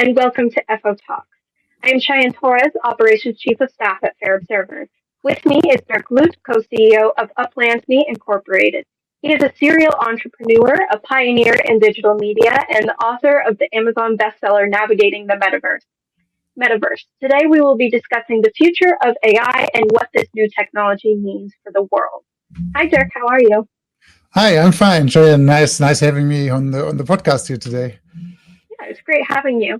and welcome to FO Talks. I am Cheyenne Torres, Operations Chief of Staff at Fair Observer. With me is Dirk Lueth, co-CEO of Upland Incorporated. He is a serial entrepreneur, a pioneer in digital media, and the author of the Amazon bestseller Navigating the Metaverse. Today we will be discussing the future of AI and what this new technology means for the world. Hi Dirk, how are you? Hi, I'm fine, Cheyenne. Nice having me on the podcast here today. Yeah, it's great having you.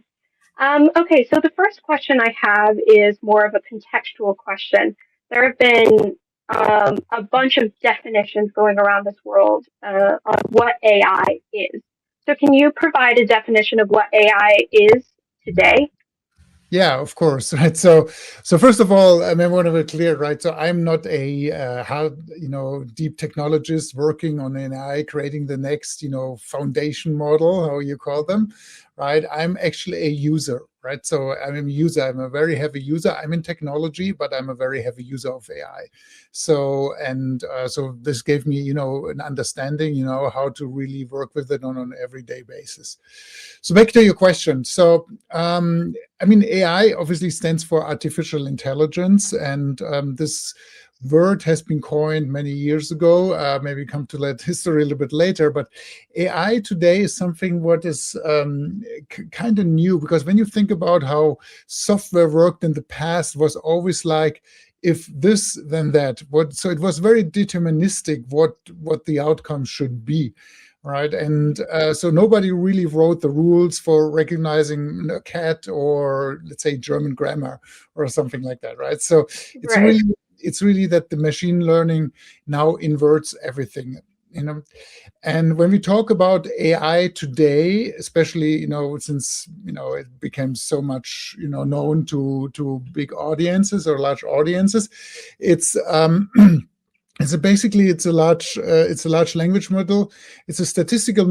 Okay, so the first question I have is more of a contextual question. There have been a bunch of definitions going around this world on what AI is. So can you provide a definition of what AI is today? Yeah, of course. Right. So first of all, I want to be clear, right? So I'm not a deep technologist working on AI, creating the next, foundation model, how you call them, right? I'm actually a user, right? So I'm a user. I'm a very heavy user. I'm in technology, but I'm a very heavy user of AI. So this gave me, an understanding, how to really work with it on an everyday basis. So back to your question. So, AI obviously stands for artificial intelligence, and this word has been coined many years ago. Maybe come to that history a little bit later, but AI today is something what is kind of new, because when you think about how software worked in the past, was always like, if this, then that. So it was very deterministic what the outcome should be. Right. And so nobody really wrote the rules for recognizing a cat or, let's say, German grammar or something like that. Right. So it's really that the machine learning now inverts everything. And when we talk about AI today, especially, since, it became so much, known to big audiences or large audiences, it's it's a large language model. It's a statistical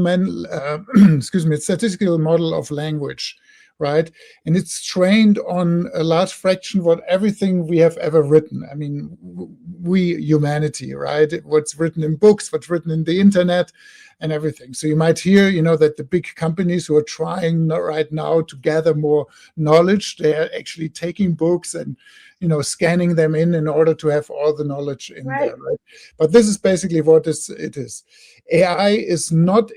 statistical model of language, right? And it's trained on a large fraction of everything we have ever written. We, humanity, right? What's written in books, what's written in the internet, and everything. So you might hear, that the big companies who are trying right now to gather more knowledge, they are actually taking books and scanning them in order to have all the knowledge in there, right? But this is basically what it is. AI is not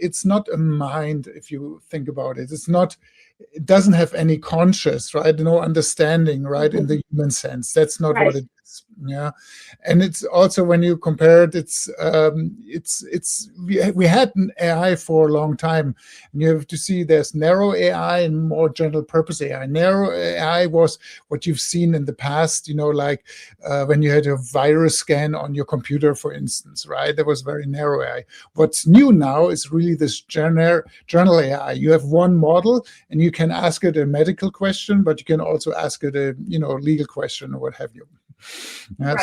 a mind, if you think about it. It doesn't have any conscious, right? No understanding, right? In the human sense. That's not what it is. Yeah. And it's also, when you compare it, we had an AI for a long time. And you have to see there's narrow AI and more general purpose AI. Narrow AI was what you've seen in the past, like when you had a virus scan on your computer, for instance, right? That was very narrow AI. What's new now is really this general AI. You have one model and you can ask it a medical question, but you can also ask it a legal question or what have you.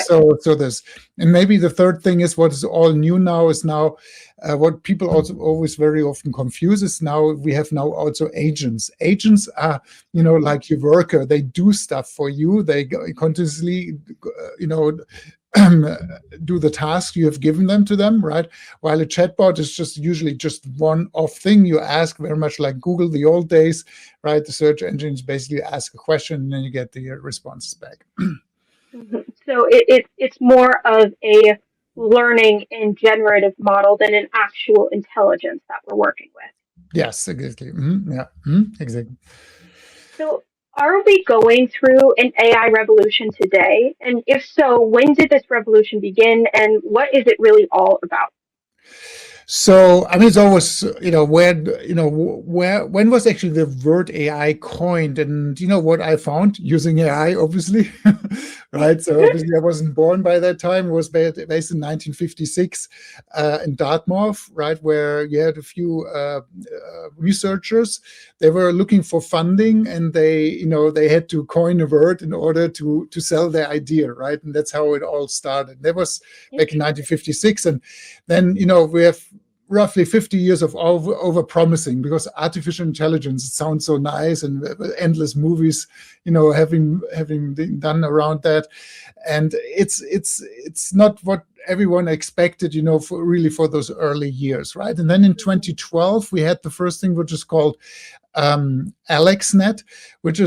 So this, and maybe the third thing is what is all new now is what people also always very often confuse is now we have now also agents. Agents are like your worker. They do stuff for you. They continuously do the task you have given them to them, right? While a chatbot is usually just one-off thing you ask, very much like Google the old days, right? The search engines basically ask a question and then you get the responses back. So it's more of a learning and generative model than an actual intelligence that we're working with. Yes, exactly. Yeah, exactly. So are we going through an AI revolution today? And if so, when did this revolution begin and what is it really all about? So, it's always, when was actually the word AI coined? And what I found using AI, obviously, right? So obviously I wasn't born by that time. It was based in 1956 in Dartmouth, right? Where you had a few researchers. They were looking for funding and they had to coin a word in order to sell their idea, right? And that's how it all started. That was back in 1956. And then, we have roughly 50 years of over promising, because artificial intelligence, it sounds so nice, and endless movies, having been done around that. And it's not what everyone expected, for those early years, right? And then in 2012, we had the first thing which is called AlexNet, which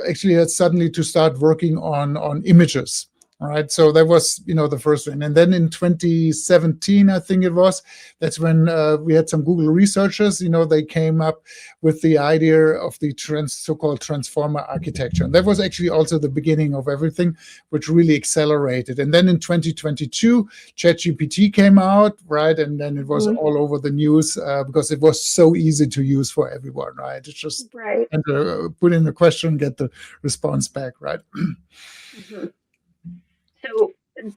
actually had suddenly to start working on images. All right, so that was, the first one. And then in 2017, I think it was, that's when we had some Google researchers, they came up with the idea of the so-called transformer architecture. And that was actually also the beginning of everything, which really accelerated. And then in 2022, ChatGPT came out, right? And then it was all over the news because it was so easy to use for everyone, right? It's just and, put in a question, get the response back, right? So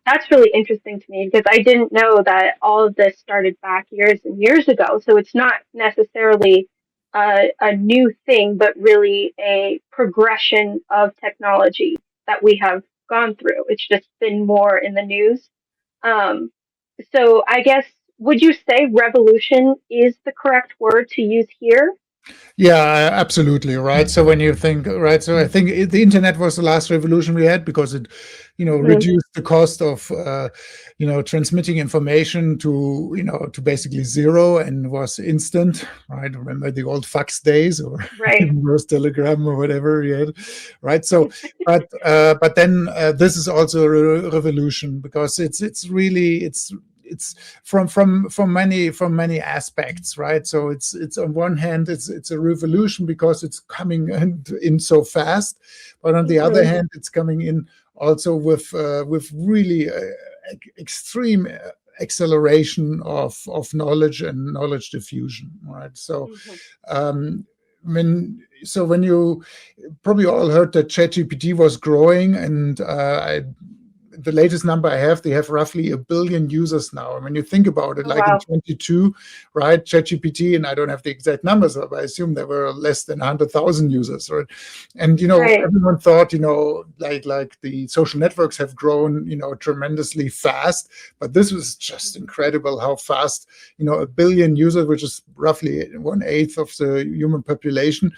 that's really interesting to me because I didn't know that all of this started back years and years ago. So it's not necessarily a new thing, but really a progression of technology that we have gone through. It's just been more in the news. So I guess, would you say revolution is the correct word to use here? Yeah, absolutely. Right. So when you think, right, so I think the internet was the last revolution we had because it, reduced the cost of, transmitting information to basically zero and was instant. Right. Remember the old fax days or reverse telegram or whatever you had. Right. So, but then this is also a revolution because it's really from many aspects, right? So it's on one hand it's a revolution because it's coming in so fast, but on the other hand it's coming in also with really extreme acceleration of knowledge and knowledge diffusion, right? So when you probably all heard that ChatGPT was growing, and the latest number I have, they have roughly 1 billion users now. And when you think about it, in 22, right, ChatGPT, and I don't have the exact numbers, but I assume there were less than 100,000 users, right? And, everyone thought, like the social networks have grown, tremendously fast, but this was just incredible how fast, 1 billion users, which is roughly 1/8 of the human population,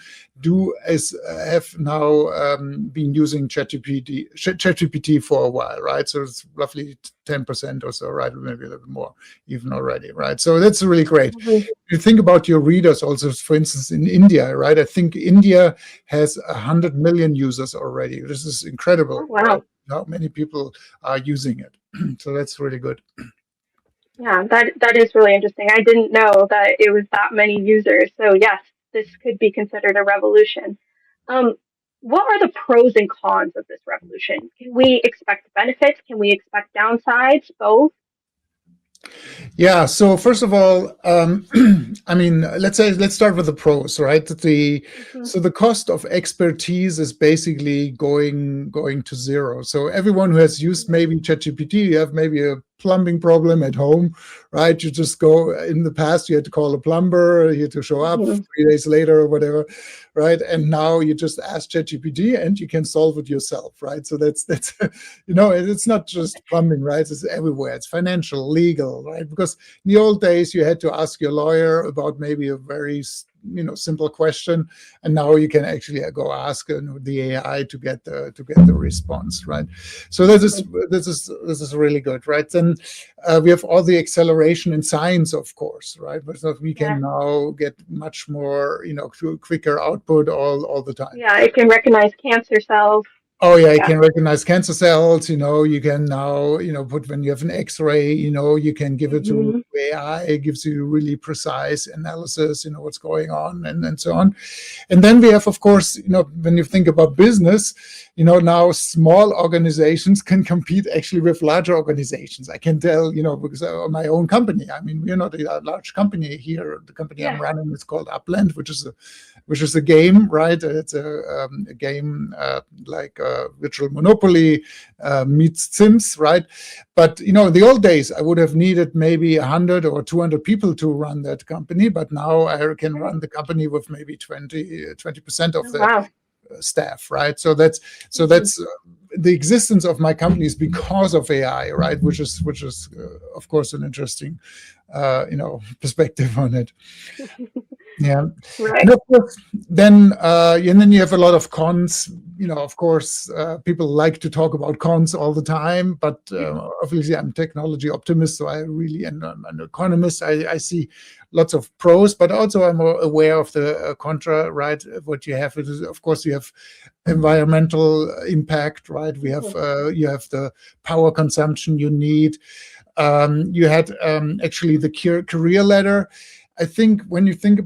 have now been using ChatGPT for a while, right? So it's roughly 10% or so, right? Maybe a little more even already, right? So that's really great. You think about your readers also, for instance, in India, right? I think India has 100 million users already. This is incredible. Oh, wow. Right? How many people are using it. So that's really good. Yeah, that is really interesting. I didn't know that it was that many users. So yes, this could be considered a revolution. What are the pros and cons of this revolution? Can we expect benefits? Can we expect downsides? Both? Yeah. So first of all, let's start with the pros, right? So the cost of expertise is basically going to zero. So everyone who has used maybe ChatGPT, you have maybe a plumbing problem at home, right? You just go, in the past, you had to call a plumber, he had to show up 3 days later or whatever, right? And now you just ask ChatGPT and you can solve it yourself, right? So that's it's not just plumbing, right? It's everywhere. It's financial, legal, right? Because in the old days, you had to ask your lawyer about maybe a very simple question, and now you can actually go ask the AI to get the response, right? So this is really good, right? Then we have all the acceleration in science, of course, right? But we can now get much more, quicker output all the time. Yeah, it can recognize cancer cells. Oh yeah, you can recognize cancer cells. You can now, put when you have an X-ray, you can give it to AI. It gives you really precise analysis, what's going on and so on. And then we have, of course, when you think about business, now small organizations can compete actually with larger organizations. I can tell, because of my own company. I mean, we're not a large company here. The company I'm running is called Upland, which is a game, right? It's a game like Virtual Monopoly meets Sims, right? But in the old days, I would have needed maybe 100 or 200 people to run that company. But now I can run the company with maybe 20% of the staff, right? So that's the existence of my company is because of AI, right? Which is of course an interesting perspective on it. Yeah, Right. and of course, then you have a lot of cons. Of course, people like to talk about cons all the time, but obviously, I'm a technology optimist, so I really, and I'm an economist. I see lots of pros, but also I'm aware of the contra. Right, what you have is, of course, you have environmental impact. Right, we have you have the power consumption you need. You had actually the career ladder. I think when you think,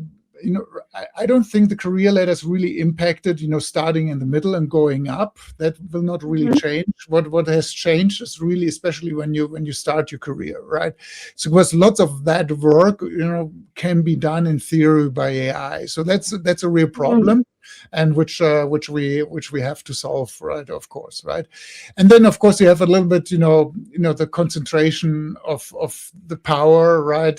I don't think the career ladder is really impacted, starting in the middle and going up. That will not really change. What has changed is really, especially when you start your career, right? So because lots of that work, can be done in theory by AI. So that's a real problem, and which we have to solve, right? Of course, right? And then of course you have a little bit, the concentration of the power, right?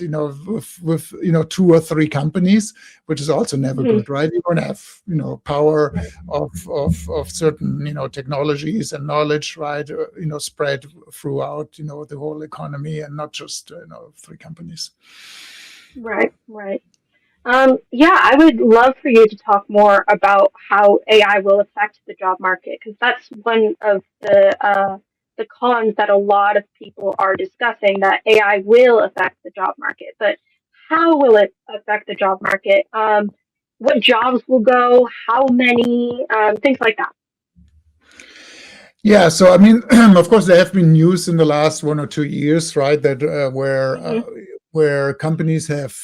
With 2 or 3 companies, which is also never good, right? You want to have, power of certain, technologies and knowledge, right? Spread throughout, the whole economy, and not just, 3 companies. Right. Right. Yeah, I would love for you to talk more about how AI will affect the job market, because that's one of the cons that a lot of people are discussing, that AI will affect the job market. But how will it affect the job market? What jobs will go? How many? Things like that. Yeah, so I mean, of course, there have been news in the last 1 or 2 years, right? That where companies have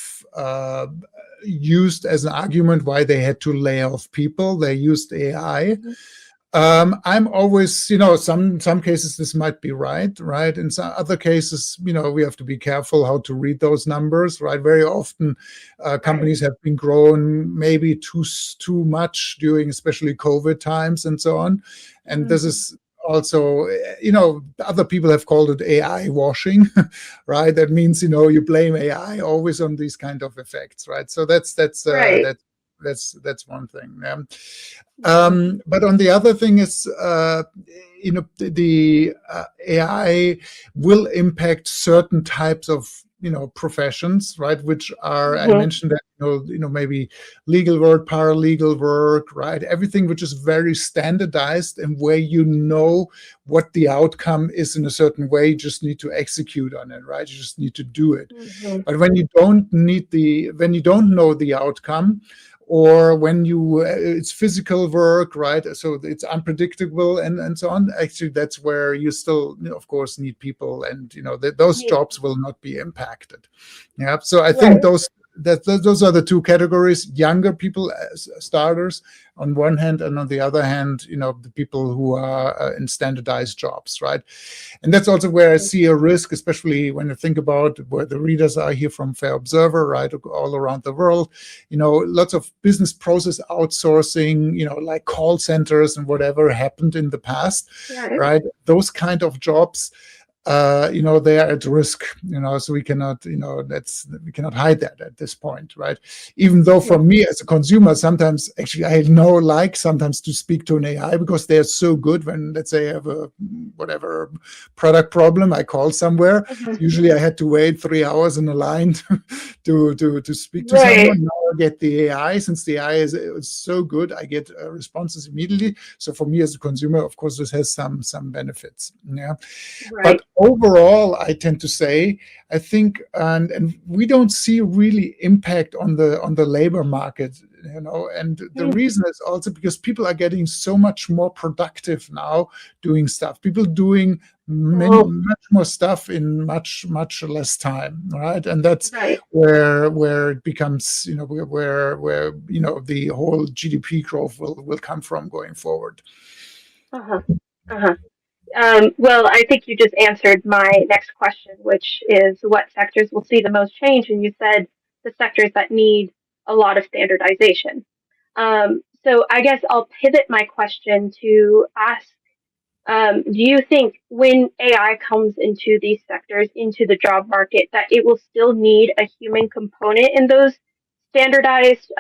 used as an argument why they had to lay off people, they used AI. I'm always, some cases this might be right? In some other cases, we have to be careful how to read those numbers, right? Very often, companies have been grown maybe too much during especially COVID times and so on, and this is also, other people have called it AI washing, right? That means, you blame AI always on these kind of effects, right? So that's Right. that's one thing. But on the other thing is, the AI will impact certain types of professions, right? Which are, I mentioned that, maybe legal work, paralegal work, right? Everything which is very standardized and where what the outcome is in a certain way, you just need to execute on it, right? You just need to do it. But when you don't know the outcome, or when it's physical work, right? So it's unpredictable and so on. Actually, that's where you still, of course, need people, and those jobs will not be impacted. Yeah. So I think those are the 2 categories: younger people as starters on one hand, and on the other hand, the people who are in standardized jobs, right? And that's also where I see a risk, especially when you think about where the readers are here from Fair Observer, right, all around the world. Lots of business process outsourcing, like call centers and whatever happened in the past, right? Those kind of jobs, they are at risk, so we cannot, we cannot hide that at this point, right? Even though for me as a consumer, sometimes actually I sometimes to speak to an AI, because they're so good. When, let's say, I have a whatever product problem, I call somewhere. Usually I had to wait 3 hours in a line to speak to someone. Now I get the AI. Since the AI is so good, I get responses immediately. So for me as a consumer, of course, this has some benefits. Yeah. But overall, I tend to say, I think, and we don't see really impact on the labor market, and the reason is also because people are getting so much more productive now doing stuff. People doing much more stuff in much less time, right? And that's where it becomes, where the whole GDP growth will come from going forward. Well, I think you just answered my next question, which is what sectors will see the most change. And you said the sectors that need a lot of standardization. So I guess I'll pivot my question to ask, do you think when AI comes into these sectors, into the job market, that it will still need a human component in those standardized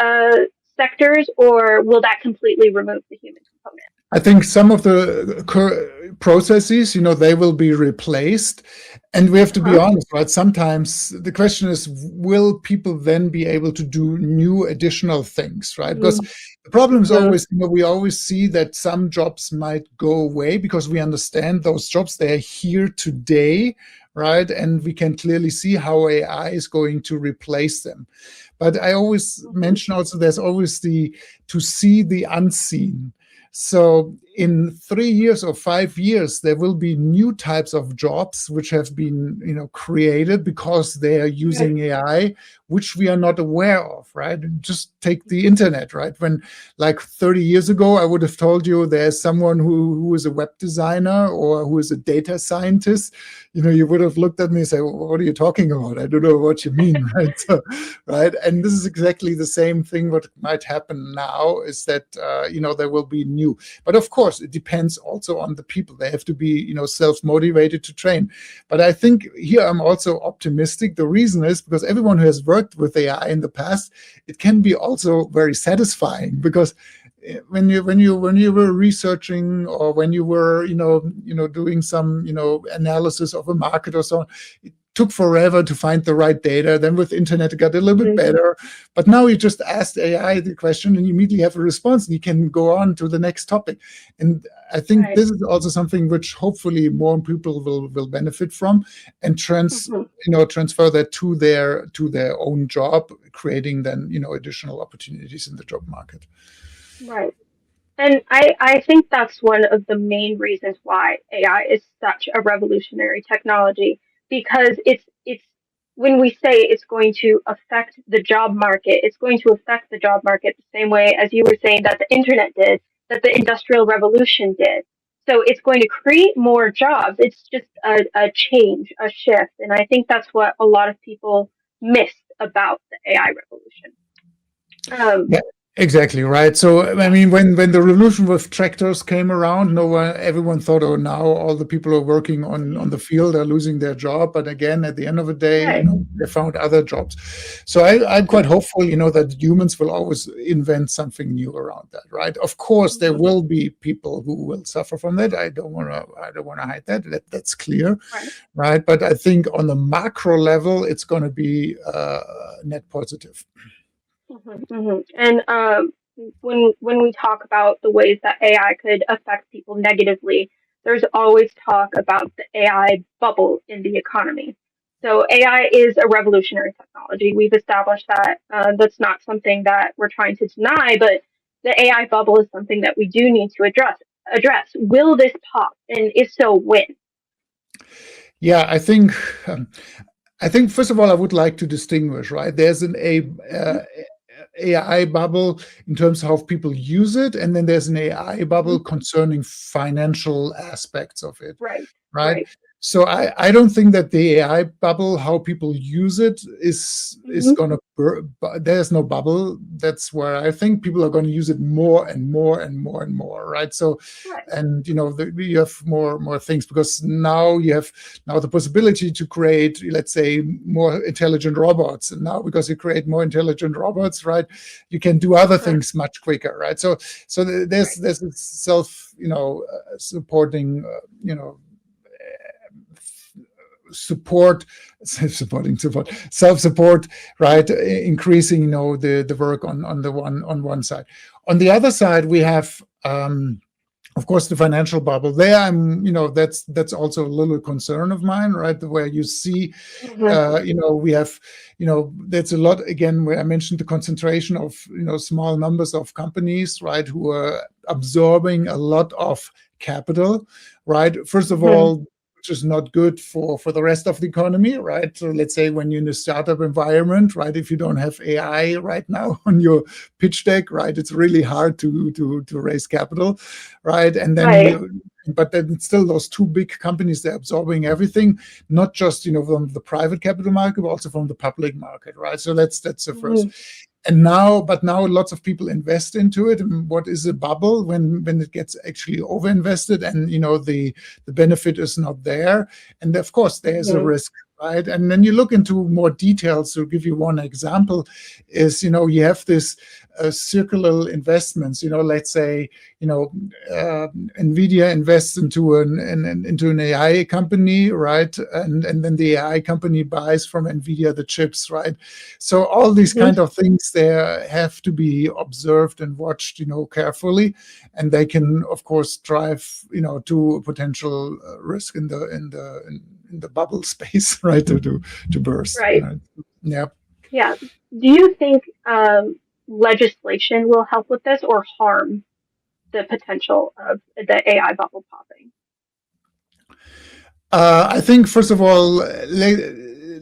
sectors, or will that completely remove the human component? I think some of the processes, they will be replaced. And we have to be honest, right? Sometimes the question is, will people then be able to do new additional things, right? Because the problem is always, we always see that some jobs might go away because we understand those jobs, they're here today, right? And we can clearly see how AI is going to replace them. But I always mention also there's always to see the unseen. So in 3 years or 5 years, there will be new types of jobs which have been, created because they are using AI, which we are not aware of, right? Just take the internet, right? When like 30 years ago, I would have told you there's someone who is a web designer or who is a data scientist, you would have looked at me and say, well, what are you talking about? I don't know what you mean, right? So, right. And this is exactly the same thing. What might happen now is that, there will be new, but of course, it depends also on the people. They have to be, self-motivated to train. But I think here I'm also optimistic. The reason is because everyone who has worked with AI in the past, it can be also very satisfying because when you were researching or when you were doing some analysis of a market or so on, it took forever to find the right data. Then with internet it got a little bit better, but now you just ask AI the question and you immediately have a response and you can go on to the next topic. And I think this is also something which hopefully more people will benefit from and transfer that to their own job, creating then additional opportunities in the job market. Right. And I think that's one of the main reasons why AI is such a revolutionary technology, because it's when we say it's going to affect the job market, it's going to affect the job market the same way as you were saying that the internet did, that the Industrial Revolution did. So it's going to create more jobs. It's just a change, a shift. And I think that's what a lot of people miss about the AI revolution. Yeah. Exactly right. So I mean, when the revolution with tractors came around, everyone thought, oh, now all the people who are working on the field are losing their job. But again, at the end of the day, they found other jobs. So I'm quite hopeful, that humans will always invent something new around that, right? Of course, there will be people who will suffer from that. I don't want to hide that. That's clear, right? But I think on the macro level, it's going to be net positive. And when we talk about the ways that AI could affect people negatively, there's always talk about the AI bubble in the economy. So AI is a revolutionary technology. We've established that. That's not something that we're trying to deny, but the AI bubble is something that we do need to address. Will this pop? And if so, when? Yeah, I think first of all, I would like to distinguish, right? There's an AI bubble in terms of how people use it, and then there's an AI bubble concerning financial aspects of it. Right. So I don't think that the AI bubble, how people use it, is going to. There's no bubble. That's where I think people are going to use it more and more and more and more. Right. So, and you have more things because now you have the possibility to create, let's say, more intelligent robots. And now because you create more intelligent robots, right, you can do other things much quicker. Right. So there's this self supporting self-support, right? Increasing, the work on one side. On the other side, we have, of course, the financial bubble. There, that's also a little concern of mine, right? Where you see, we have, there's a lot again where I mentioned the concentration of, small numbers of companies, right, who are absorbing a lot of capital, right? First of all, which is not good for the rest of the economy, right? So let's say when you're in a startup environment, right, if you don't have AI right now on your pitch deck, right, it's really hard to raise capital, right? And then but then still those two big companies, they're absorbing everything, not just from the private capital market, but also from the public market, right? So that's the first. And now lots of people invest into it. And what is a bubble when it gets actually overinvested and the benefit is not there? And of course, there's a risk, right? And then you look into more details. To give you one example, is you have this circular investments. Let's say Nvidia invests into an AI company, right? And then the AI company buys from Nvidia the chips, right? So all these kind of things there have to be observed and watched, carefully, and they can, of course, drive, to potential risk in the bubble space, right? To burst. Right. Yeah. Yeah. Do you think legislation will help with this or harm the potential of the AI bubble popping? I think, first of all,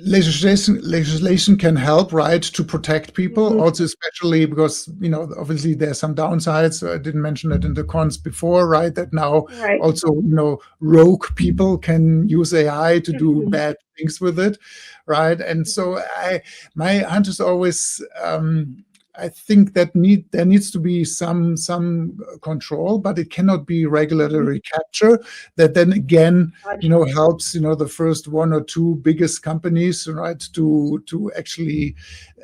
legislation can help, right, to protect people. Also, especially because obviously there's some downsides. I didn't mention it in the cons before, right? That now also rogue people can use AI to do bad things with it, right? And so my hunch is always. I think that there needs to be some control, but it cannot be regulatory capture. That then again, helps the first one or two biggest companies, right, to actually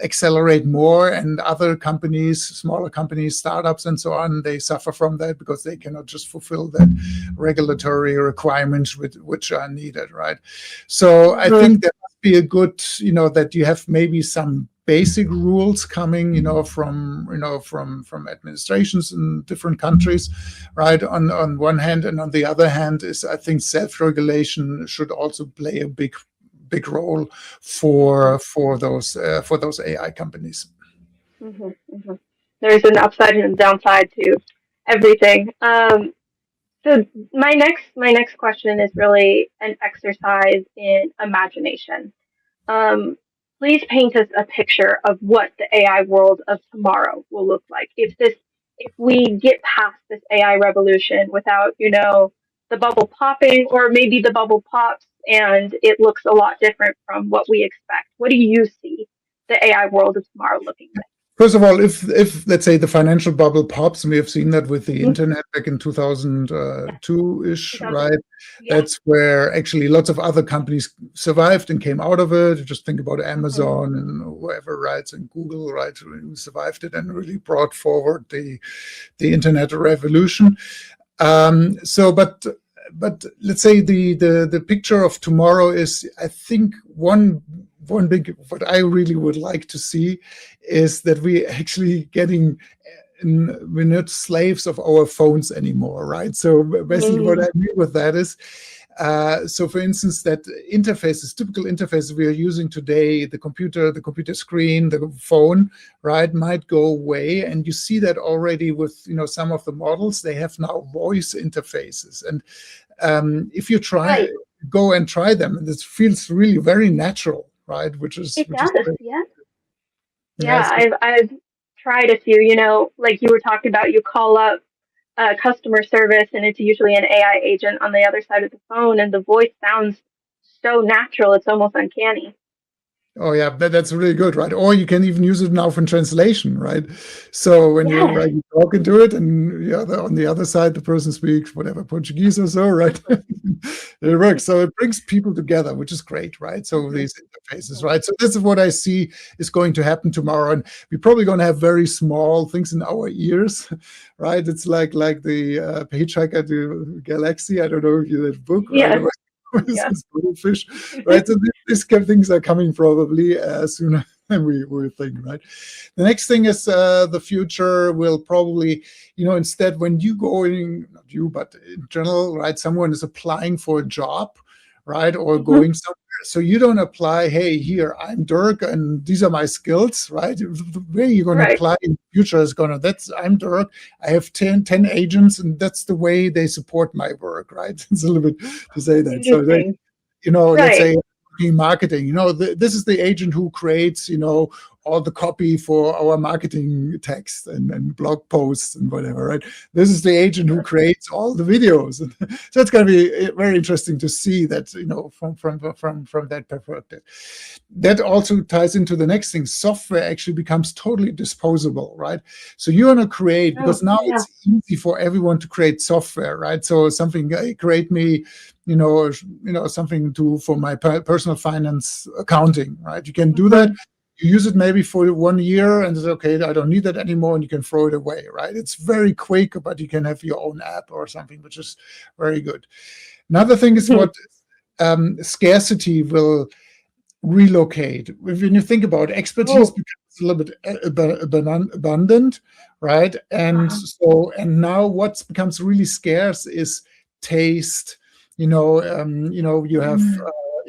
accelerate more, and other companies, smaller companies, startups, and so on, they suffer from that because they cannot just fulfill that regulatory requirements which are needed, right? So I think there must be a good, that you have maybe some basic rules coming, from administrations in different countries, right? On one hand, and on the other hand, is I think self-regulation should also play a big role for those AI companies. There's an upside and a downside to everything. So my next question is really an exercise in imagination. Please paint us a picture of what the AI world of tomorrow will look like. If we get past this AI revolution without, the bubble popping, or maybe the bubble pops and it looks a lot different from what we expect. What do you see the AI world of tomorrow looking like? First of all, if let's say the financial bubble pops, and we have seen that with the internet back in 2002-ish, right? Yeah. That's where actually lots of other companies survived and came out of it. Just think about Amazon and whoever, right? And Google, right? Who survived it and really brought forward the internet revolution. But let's say the picture of tomorrow is, I think, one big, what I really would like to see is that we actually we're not slaves of our phones anymore, right? So basically what I mean with that is, so for instance, that interfaces, typical interfaces we are using today, the computer screen, the phone, right, might go away. And you see that already with, some of the models, they have now voice interfaces. And if you go and try them, and this feels really very natural, right? Which is I've tried a few, like you were talking about, you call up customer service and it's usually an AI agent on the other side of the phone, and the voice sounds so natural, it's almost uncanny. Oh yeah, that's really good, right? Or you can even use it now for translation, right? So when you talk into it, and on the other side, the person speaks whatever, Portuguese or so, right? It works. So it brings people together, which is great, right? So these interfaces, right? So this is what I see is going to happen tomorrow, and we're probably going to have very small things in our ears, right? It's like the Hitchhiker to Galaxy. I don't know if you read the book, right? Fish, right? So these kind of things are coming probably sooner than we think, right? The next thing is the future will probably, instead when you go in, not you, but in general, right? Someone is applying for a job, right? Or going somewhere. So you don't apply, hey, here, I'm Dirk, and these are my skills, right? The way you're going to apply in the future is I'm Dirk, I have 10 agents, and that's the way they support my work, right? It's a little bit to say that. So let's say marketing, this is the agent who creates, all the copy for our marketing text and blog posts and whatever, right? This is the agent who creates all the videos. So it's going to be very interesting to see that, you know, from that perspective. That also ties into the next thing. Software actually becomes totally disposable, right? So you want to create, because now it's easy for everyone to create software, right? So something, create me, you know, something for my personal finance accounting, right? You can do that. You use it maybe for 1 year and it's okay, I don't need that anymore, and you can throw it away, right? It's very quick, but you can have your own app or something, which is very good. Another thing is what scarcity will relocate. When you think about expertise, becomes a little bit abundant, right? And and now what becomes really scarce is taste. You know, you have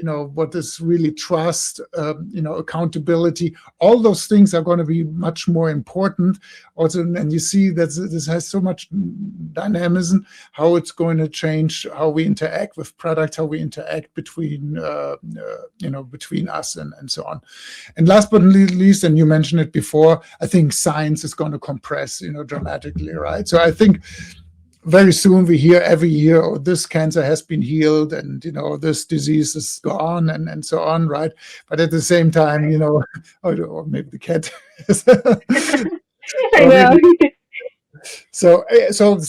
you know, what is really trust, you know, accountability. All those things are going to be much more important. Also, and you see that this has so much dynamism, how it's going to change how we interact with products, how we interact between, you know, between us and so on. And last but not least, and you mentioned it before, I think science is going to compress, you know, dramatically, right? So I think very soon we hear every year, oh, this cancer has been healed and, you know, this disease is gone and so on, right? But at the same time, you know, or maybe the cat. I know. So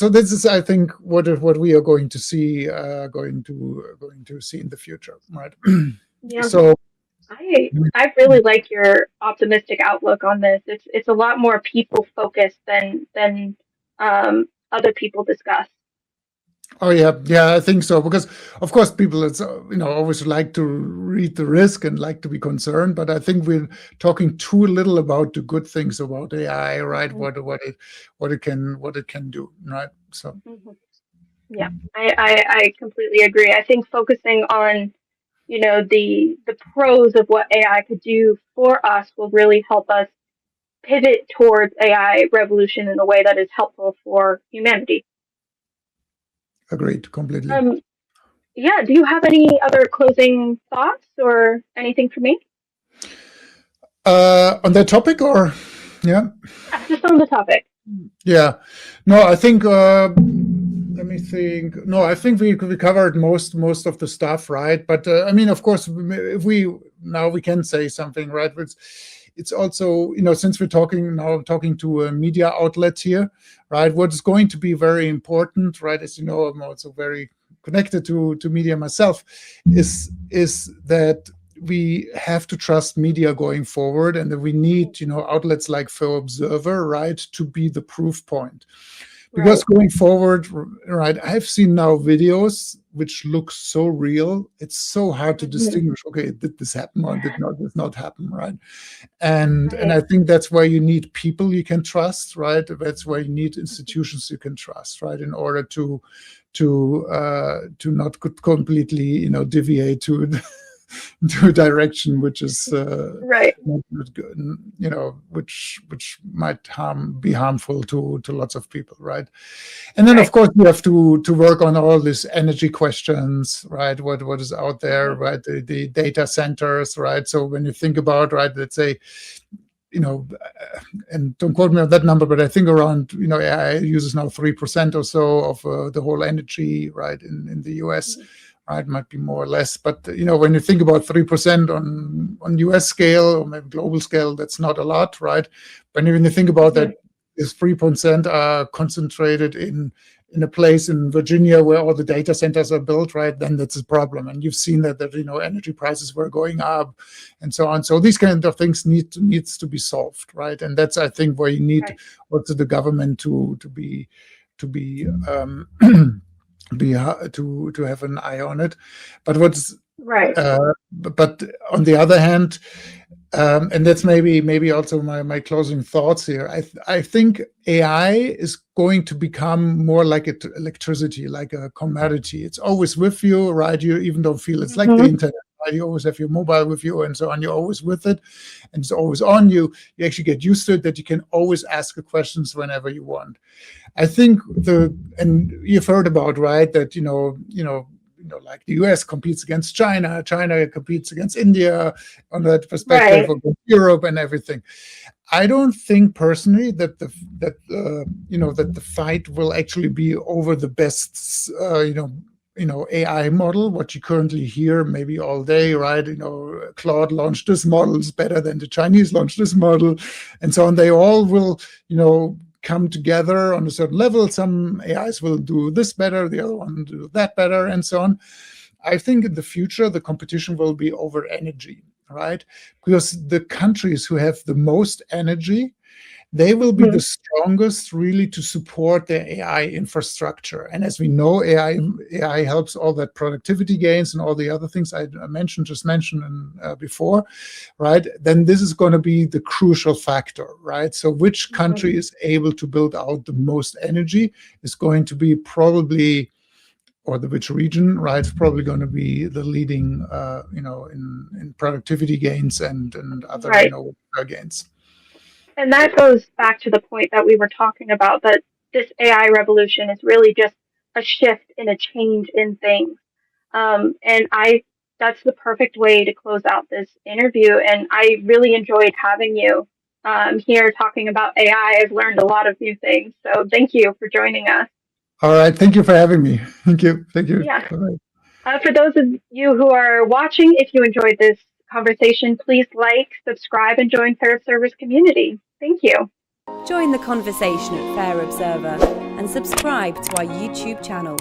this is, I think, what we are going to see, going to see in the future, right? Yeah. So I really like your optimistic outlook on this. It's a lot more people focused than other people discuss. Oh yeah, I think so, because of course people, it's, you know, always like to read the risk and like to be concerned, but I think we're talking too little about the good things about AI, right? What it can do, right? So yeah, I completely agree. I think focusing on, you know, the pros of what AI could do for us will really help us pivot towards AI revolution in a way that is helpful for humanity. Agreed, completely. Yeah, do you have any other closing thoughts or anything for me? On that topic, or yeah, just on the topic. Yeah, no, I think. Let me think. No, I think we covered most of the stuff, right? But I mean, of course, if we can say something, right? It's also, you know, since we're talking to a media outlet here, right? What is going to be very important, right? As you know, I'm also very connected to media myself, is that we have to trust media going forward, and that we need, you know, outlets like Fair Observer, right, to be the proof point. Because going forward, right, I've seen now videos which look so real. It's so hard to distinguish, okay, did this happen or did not happen, right? And I think that's why you need people you can trust, right? That's why you need institutions you can trust, right? In order to not completely, you know, deviate to a direction which is not good, you know, which might be harmful to lots of people, right? And then of course you have to work on all these energy questions, right? What is out there, right? The data centers, right? So when you think about, right, let's say, you know, and don't quote me on that number, but I think around, you know, AI uses now 3% or so of the whole energy, right, in the US. Right, might be more or less, but you know, when you think about 3% on US scale or maybe global scale, that's not a lot, right? But when you think about that, this 3% are concentrated in a place in Virginia where all the data centers are built, right? Then that's a problem, and you've seen that you know, energy prices were going up, and so on. So these kind of things needs to be solved, right? And that's, I think, where you need also the government to have an eye on it. But what's but on the other hand, and that's maybe also my closing thoughts here, I think AI is going to become more like electricity, like a commodity. It's always with you, right? You even don't feel it's like the internet. You always have your mobile with you and so on. You're always with it, and it's always on you. You actually get used to it, that you can always ask the questions whenever you want. I think and you've heard about, right, that you know like the US competes against China, China competes against India on that perspective, Right. against Europe and everything. I don't think personally that that the fight will actually be over the best AI model. What you currently hear maybe all day, right? Claude launched this model is better than the Chinese launched this model, and so on. They all will come together on a certain level. Some AIs will do this better, the other one will do that better, and so on. I think in the future the competition will be over energy, right? Because the countries who have the most energy, they will be the strongest really to support their AI infrastructure. And as we know, AI helps all that productivity gains and all the other things I just mentioned before, right? Then this is going to be the crucial factor, right? So which country is able to build out the most energy is going to be probably, or which region, right, is probably going to be the leading, in productivity gains and other, gains. And that goes back to the point that we were talking about, that this AI revolution is really just a shift and a change in things. And that's the perfect way to close out this interview. And I really enjoyed having you here talking about AI. I've learned a lot of new things. So thank you for joining us. All right. Thank you for having me. Thank you. Yeah. For those of you who are watching, if you enjoyed this conversation, please like, subscribe, and join Fair Observer's community. Thank you. Join the conversation at Fair Observer and subscribe to our YouTube channel.